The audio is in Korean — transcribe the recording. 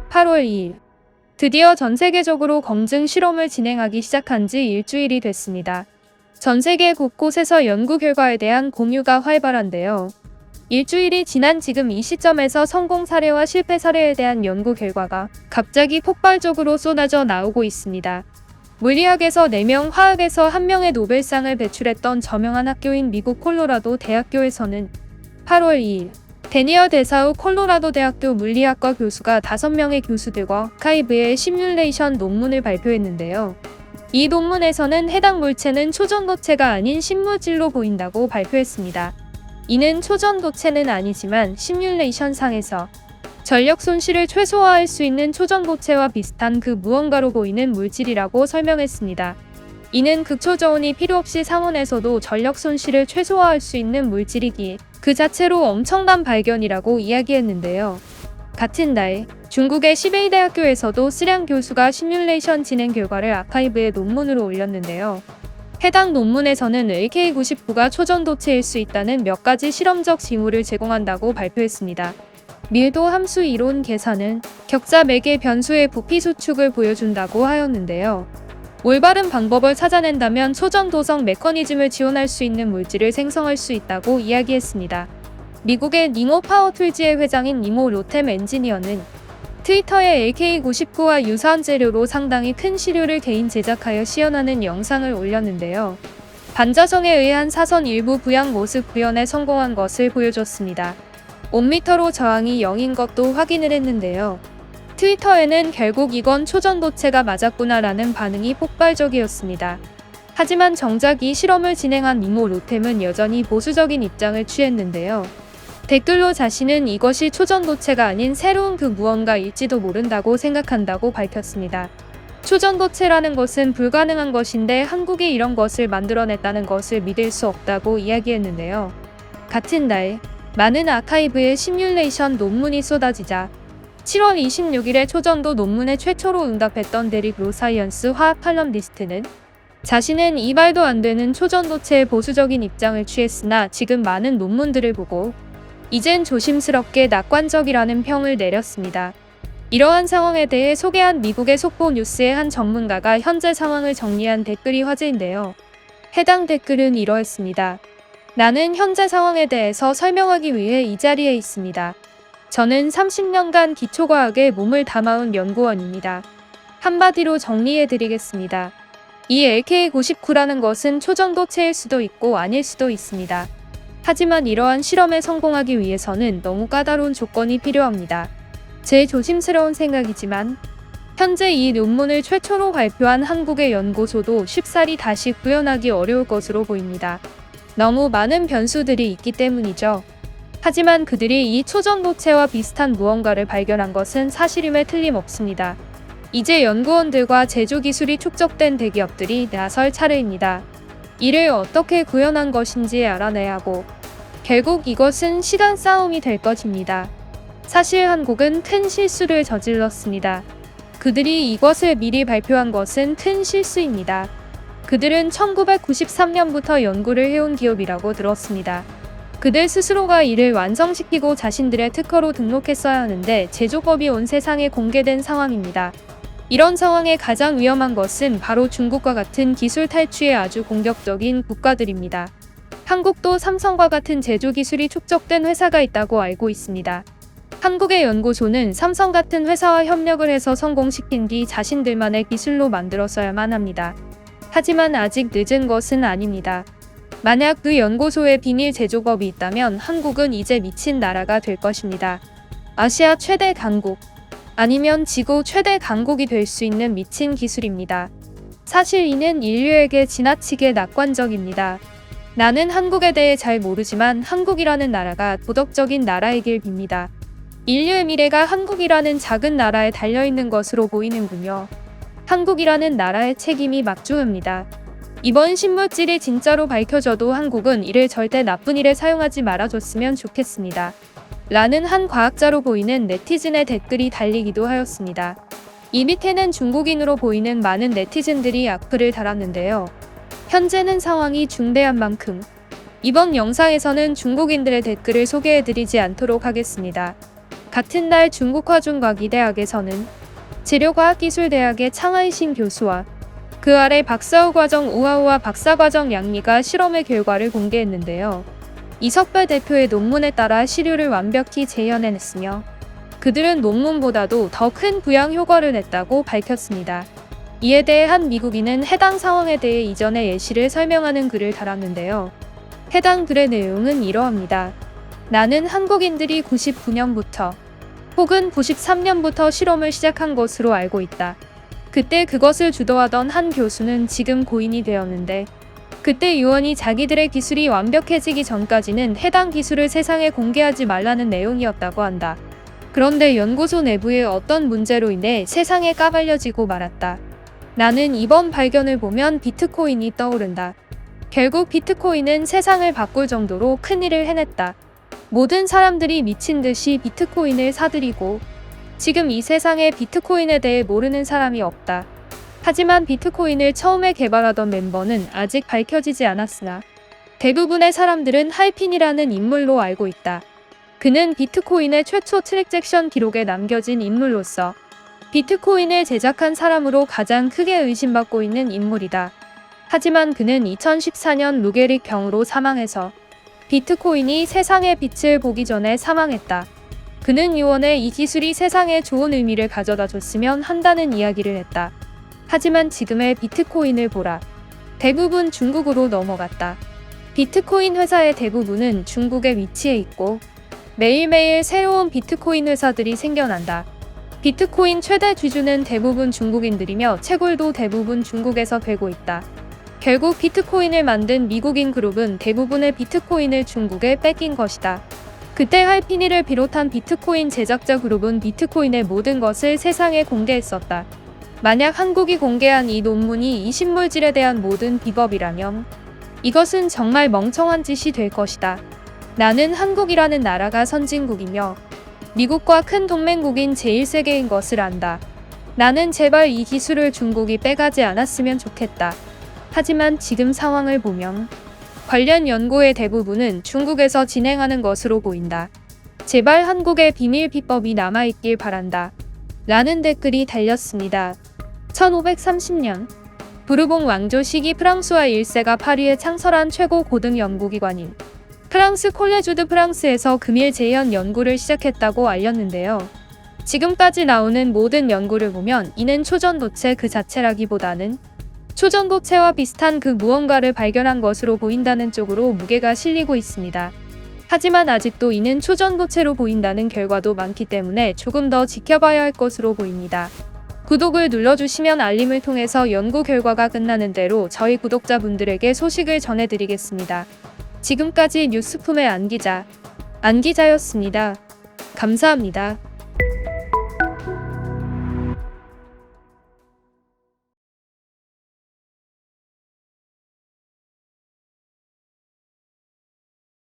8월 2일. 드디어 전 세계적으로 검증 실험을 진행하기 시작한 지 일주일이 됐습니다. 전 세계 곳곳에서 연구 결과에 대한 공유가 활발한데요. 일주일이 지난 지금 이 시점에서 성공 사례와 실패 사례에 대한 연구 결과가 갑자기 폭발적으로 쏟아져 나오고 있습니다. 물리학에서 4명, 화학에서 1명의 노벨상을 배출했던 저명한 학교인 미국 콜로라도 대학교에서는 8월 2일 데니어 데사우 콜로라도 대학교 물리학과 교수가 5명의 교수들과 아카이브의 시뮬레이션 논문을 발표했는데요. 이 논문에서는 해당 물체는 초전도체가 아닌 신물질로 보인다고 발표했습니다. 이는 초전도체는 아니지만 시뮬레이션상에서 전력 손실을 최소화할 수 있는 초전도체와 비슷한 그 무언가로 보이는 물질이라고 설명했습니다. 이는 극초저온이 필요 없이 상온에서도 전력 손실을 최소화할 수 있는 물질이기에 그 자체로 엄청난 발견이라고 이야기했는데요. 같은 날 중국의 시베이 대학교에서도 스량 교수가 시뮬레이션 진행 결과를 아카이브에 논문으로 올렸는데요. 해당 논문에서는 LK99가 초전도체일 수 있다는 몇 가지 실험적 징후를 제공한다고 발표했습니다. 밀도 함수 이론 계산은 격자 매개 변수의 부피 수축을 보여준다고 하였는데요. 올바른 방법을 찾아낸다면 초전도성 메커니즘을 지원할 수 있는 물질을 생성할 수 있다고 이야기했습니다. 미국의 닝오 파워툴즈의 회장인 니모 로템 엔지니어는 트위터에 LK99와 유사한 재료로 상당히 큰 시료를 개인 제작하여 시연하는 영상을 올렸는데요. 반자성에 의한 사선 일부 부양 모습 구현에 성공한 것을 보여줬습니다. 온미터로 저항이 0인 것도 확인을 했는데요. 트위터에는 결국 이건 초전도체가 맞았구나라는 반응이 폭발적이었습니다. 하지만 정작 이 실험을 진행한 니모 로템은 여전히 보수적인 입장을 취했는데요. 댓글로 자신은 이것이 초전도체가 아닌 새로운 그 무언가일지도 모른다고 생각한다고 밝혔습니다. 초전도체라는 것은 불가능한 것인데 한국이 이런 것을 만들어냈다는 것을 믿을 수 없다고 이야기했는데요. 같은 날 많은 아카이브의 시뮬레이션 논문이 쏟아지자 7월 26일에 초전도 논문에 최초로 응답했던 데릭 로사이언스 화학 칼럼니스트는 자신은 이 말도 안 되는 초전도체에 보수적인 입장을 취했으나 지금 많은 논문들을 보고 이젠 조심스럽게 낙관적이라는 평을 내렸습니다. 이러한 상황에 대해 소개한 미국의 속보 뉴스의 한 전문가가 현재 상황을 정리한 댓글이 화제인데요. 해당 댓글은 이러했습니다. 나는 현재 상황에 대해서 설명하기 위해 이 자리에 있습니다. 저는 30년간 기초과학에 몸을 담아온 연구원입니다. 한마디로 정리해드리겠습니다. 이 LK99라는 것은 초전도체일 수도 있고 아닐 수도 있습니다. 하지만 이러한 실험에 성공하기 위해서는 너무 까다로운 조건이 필요합니다. 제 조심스러운 생각이지만 현재 이 논문을 최초로 발표한 한국의 연구소도 쉽사리 다시 구현하기 어려울 것으로 보입니다. 너무 많은 변수들이 있기 때문이죠. 하지만 그들이 이 초전도체와 비슷한 무언가를 발견한 것은 사실임에 틀림없습니다. 이제 연구원들과 제조기술이 축적된 대기업들이 나설 차례입니다. 이를 어떻게 구현한 것인지 알아내야 하고 결국 이것은 시간 싸움이 될 것입니다. 사실 한국은 큰 실수를 저질렀습니다. 그들이 이것을 미리 발표한 것은 큰 실수입니다. 그들은 1993년부터 연구를 해온 기업이라고 들었습니다. 그들 스스로가 이를 완성시키고 자신들의 특허로 등록했어야 하는데 제조법이 온 세상에 공개된 상황입니다. 이런 상황에 가장 위험한 것은 바로 중국과 같은 기술 탈취에 아주 공격적인 국가들입니다. 한국도 삼성과 같은 제조기술이 축적된 회사가 있다고 알고 있습니다. 한국의 연구소는 삼성 같은 회사와 협력을 해서 성공시킨 뒤 자신들만의 기술로 만들었어야만 합니다. 하지만 아직 늦은 것은 아닙니다. 만약 그 연구소에 비밀 제조법이 있다면 한국은 이제 미친 나라가 될 것입니다. 아시아 최대 강국, 아니면 지구 최대 강국이 될 수 있는 미친 기술입니다. 사실 이는 인류에게 지나치게 낙관적입니다. 나는 한국에 대해 잘 모르지만 한국이라는 나라가 도덕적인 나라이길 빕니다. 인류의 미래가 한국이라는 작은 나라에 달려있는 것으로 보이는군요. 한국이라는 나라의 책임이 막중합니다. 이번 신물질이 진짜로 밝혀져도 한국은 이를 절대 나쁜 일에 사용하지 말아줬으면 좋겠습니다. 라는 한 과학자로 보이는 네티즌의 댓글이 달리기도 하였습니다. 이 밑에는 중국인으로 보이는 많은 네티즌들이 악플을 달았는데요. 현재는 상황이 중대한 만큼 이번 영상에서는 중국인들의 댓글을 소개해드리지 않도록 하겠습니다. 같은 날 중국 화중과기대학에서는 재료과학기술대학의 창하이신 교수와 그 아래 박사후 과정 우하우와 박사과정 양리가 실험의 결과를 공개했는데요. 이석별 대표의 논문에 따라 시료를 완벽히 재현해냈으며 그들은 논문보다도 더 큰 부양 효과를 냈다고 밝혔습니다. 이에 대해 한 미국인은 해당 상황에 대해 이전의 예시를 설명하는 글을 달았는데요. 해당 글의 내용은 이러합니다. 나는 한국인들이 99년부터 혹은 93년부터 실험을 시작한 것으로 알고 있다. 그때 그것을 주도하던 한 교수는 지금 고인이 되었는데 그때 유언이 자기들의 기술이 완벽해지기 전까지는 해당 기술을 세상에 공개하지 말라는 내용이었다고 한다. 그런데 연구소 내부의 어떤 문제로 인해 세상에 까발려지고 말았다. 나는 이번 발견을 보면 비트코인이 떠오른다. 결국 비트코인은 세상을 바꿀 정도로 큰일을 해냈다. 모든 사람들이 미친 듯이 비트코인을 사들이고 지금 이 세상에 비트코인에 대해 모르는 사람이 없다. 하지만 비트코인을 처음에 개발하던 멤버는 아직 밝혀지지 않았으나 대부분의 사람들은 할핀이라는 인물로 알고 있다. 그는 비트코인의 최초 트랜잭션 기록에 남겨진 인물로서 비트코인을 제작한 사람으로 가장 크게 의심받고 있는 인물이다. 하지만 그는 2014년 루게릭 병으로 사망해서 비트코인이 세상의 빛을 보기 전에 사망했다. 그는 유언에 이 기술이 세상에 좋은 의미를 가져다 줬으면 한다는 이야기를 했다. 하지만 지금의 비트코인을 보라. 대부분 중국으로 넘어갔다. 비트코인 회사의 대부분은 중국에 위치해 있고 매일매일 새로운 비트코인 회사들이 생겨난다. 비트코인 최대 주주는 대부분 중국인들이며 채굴도 대부분 중국에서 되고 있다. 결국 비트코인을 만든 미국인 그룹은 대부분의 비트코인을 중국에 뺏긴 것이다. 그때 할피니를 비롯한 비트코인 제작자 그룹은 비트코인의 모든 것을 세상에 공개했었다. 만약 한국이 공개한 이 논문이 이 신물질에 대한 모든 비법이라면 이것은 정말 멍청한 짓이 될 것이다. 나는 한국이라는 나라가 선진국이며 미국과 큰 동맹국인 제1세계인 것을 안다. 나는 제발 이 기술을 중국이 빼가지 않았으면 좋겠다. 하지만 지금 상황을 보면 관련 연구의 대부분은 중국에서 진행하는 것으로 보인다. 제발 한국의 비밀 비법이 남아있길 바란다. 라는 댓글이 달렸습니다. 1530년 부르봉 왕조 시기 프랑스와 1세가 파리에 창설한 최고 고등 연구기관인 프랑스 콜레주 드 프랑스에서 금일 재현 연구를 시작했다고 알렸는데요. 지금까지 나오는 모든 연구를 보면 이는 초전도체 그 자체라기보다는 초전도체와 비슷한 그 무언가를 발견한 것으로 보인다는 쪽으로 무게가 실리고 있습니다. 하지만 아직도 이는 초전도체로 보인다는 결과도 많기 때문에 조금 더 지켜봐야 할 것으로 보입니다. 구독을 눌러주시면 알림을 통해서 연구 결과가 끝나는 대로 저희 구독자분들에게 소식을 전해드리겠습니다. 지금까지 뉴스품의 안기자였습니다. 감사합니다.